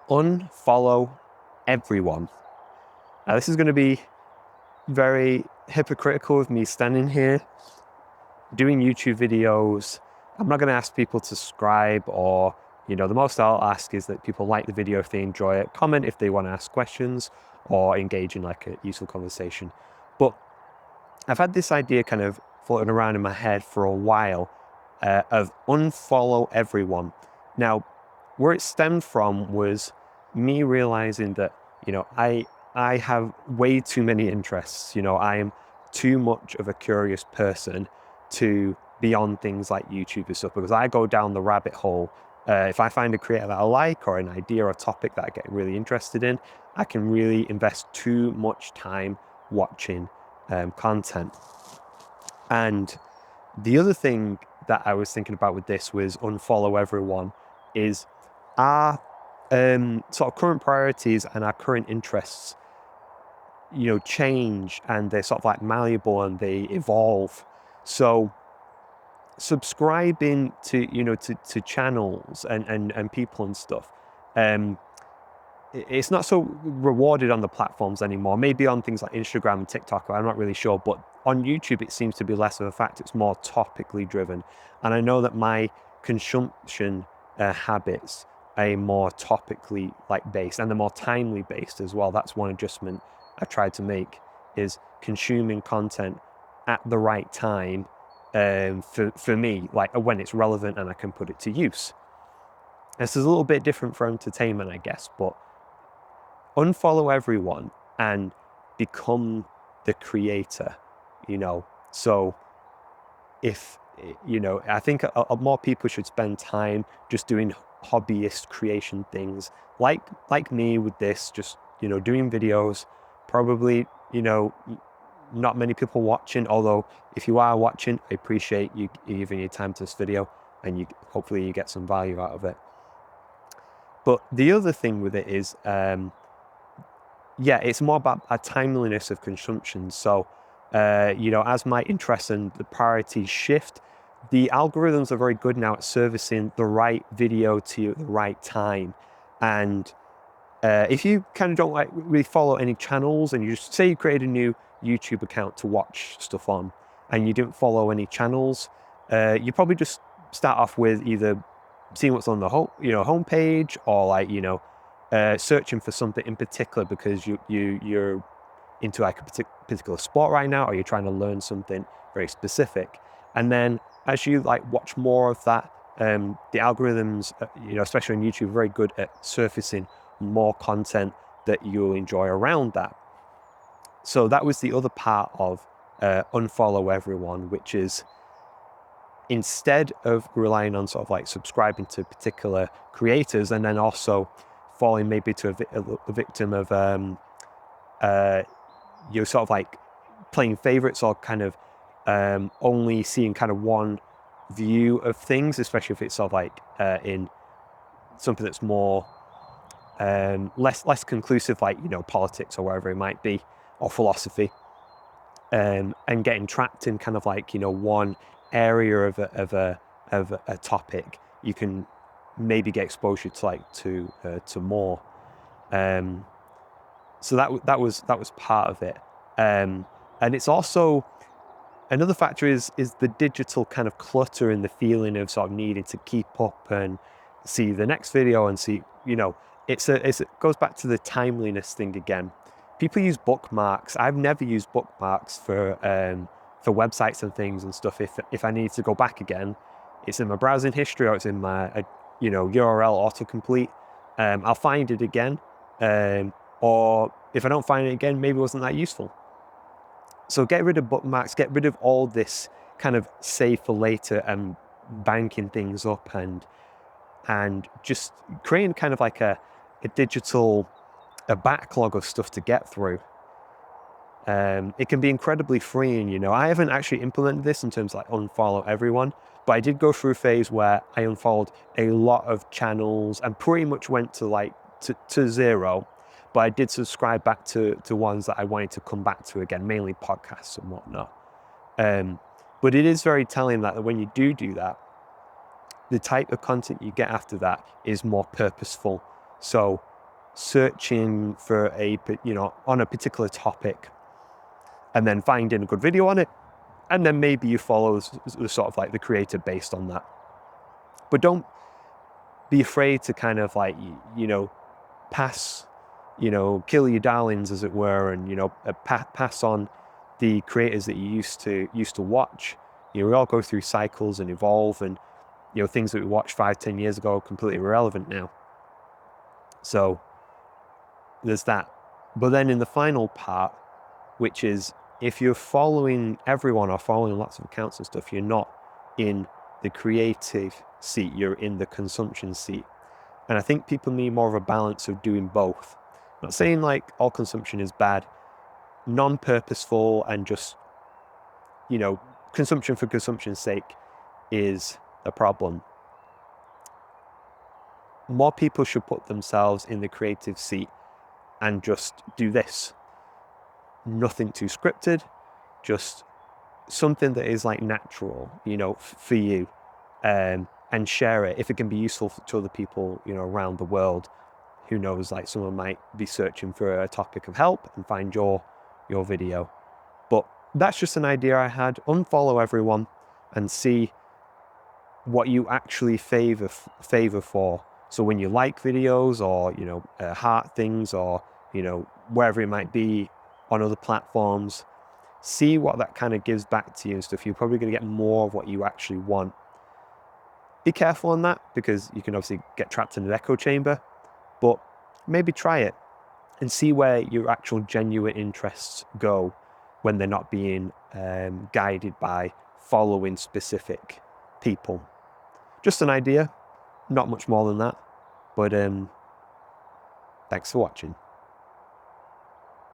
unfollow everyone. Now, this is going to be very hypocritical of me standing here doing YouTube videos. I'm not going to ask people to subscribe or, the most I'll ask is that people like the video if they enjoy it, comment if they want to ask questions or engage in like a useful conversation. But I've had this idea kind of floating around in my head for a while of unfollow everyone. Now, where it stemmed from was me realizing that, I have way too many interests. I am too much of a curious person to be on things like YouTube and stuff, because I go down the rabbit hole. If I find a creator that I like or an idea or a topic that I get really interested in, I can really invest too much time watching content. And the other thing that I was thinking about with this was unfollow everyone is our sort of current priorities and our current interests, change, and they're sort of like malleable and they evolve. So subscribing to, to channels and people and stuff, it's not so rewarded on the platforms anymore. Maybe on things like Instagram and TikTok, I'm not really sure, but on YouTube it seems to be less of a fact. It's more topically driven, and I know that my consumption habits are more topically based, and they're more timely based as well. That's one adjustment I tried to make, is consuming content at the right time, for me, like when it's relevant and I can put it to use. This is a little bit different for entertainment, I guess, but unfollow everyone and become the creator, So if, I think more people should spend time just doing hobbyist creation things like me with this, just, doing videos, probably, not many people watching, although if you are watching, I appreciate you giving your time to this video, and hopefully you get some value out of it. But the other thing with it is, it's more about a timeliness of consumption. So, as my interests and the priorities shift, the algorithms are very good now at servicing the right video to you at the right time. And if you kind of don't really follow any channels, and you just say you created a new YouTube account to watch stuff on, and you didn't follow any channels, you probably just start off with either seeing what's on the homepage, or searching for something in particular because you're into like a particular sport right now, or you're trying to learn something very specific. And then as you watch more of that, the algorithms, especially on YouTube, are very good at surfacing more content that you'll enjoy around that. So that was the other part of unfollow everyone, which is, instead of relying on sort of subscribing to particular creators and then also falling maybe to a victim of you're sort of playing favorites, or kind of only seeing kind of one view of things, especially if it's sort of in something that's more less conclusive, politics or wherever it might be, or philosophy, and getting trapped in kind of one area of a topic. You can maybe get exposure to more. So that was part of it, and it's also another factor is the digital kind of clutter and the feeling of sort of needing to keep up and see the next video and see, it goes back to the timeliness thing again. People use bookmarks. I've never used bookmarks for websites and things and stuff. If I need to go back again, it's in my browsing history, or it's in my URL autocomplete. I'll find it again, or if I don't find it again, maybe it wasn't that useful. So get rid of bookmarks, get rid of all this kind of save for later and banking things up, and just creating kind of like a digital backlog of stuff to get through. It can be incredibly freeing, I haven't actually implemented this in terms of unfollow everyone, but I did go through a phase where I unfollowed a lot of channels and pretty much went to to zero. But I did subscribe back to ones that I wanted to come back to again, mainly podcasts and whatnot. But it is very telling that when you do that, the type of content you get after that is more purposeful. So searching for on a particular topic and then finding a good video on it. And then maybe you follow the sort of like the creator based on that. But don't be afraid to kind of like, pass, kill your darlings, as it were, and, pass on the creators that you used to watch. We all go through cycles and evolve, and, things that we watched 5-10 years ago are completely irrelevant now. So there's that. But then in the final part, which is if you're following everyone or following lots of accounts and stuff, you're not in the creative seat, you're in the consumption seat. And I think people need more of a balance of doing both. I'm not saying like all consumption is bad, non-purposeful and just, consumption for consumption's sake is a problem. More people should put themselves in the creative seat and just do this. Nothing too scripted, just something that is like natural, for you, and share it. If it can be useful to other people, around the world, who knows, like someone might be searching for a topic of help and find your video. But that's just an idea I had. Unfollow everyone and see what you actually favor for. So when you like videos or, heart things or, wherever it might be on other platforms, see what that kind of gives back to you and stuff. You're probably going to get more of what you actually want. Be careful on that, because you can obviously get trapped in an echo chamber, but maybe try it and see where your actual genuine interests go when they're not being guided by following specific people. Just an idea, not much more than that, but thanks for watching.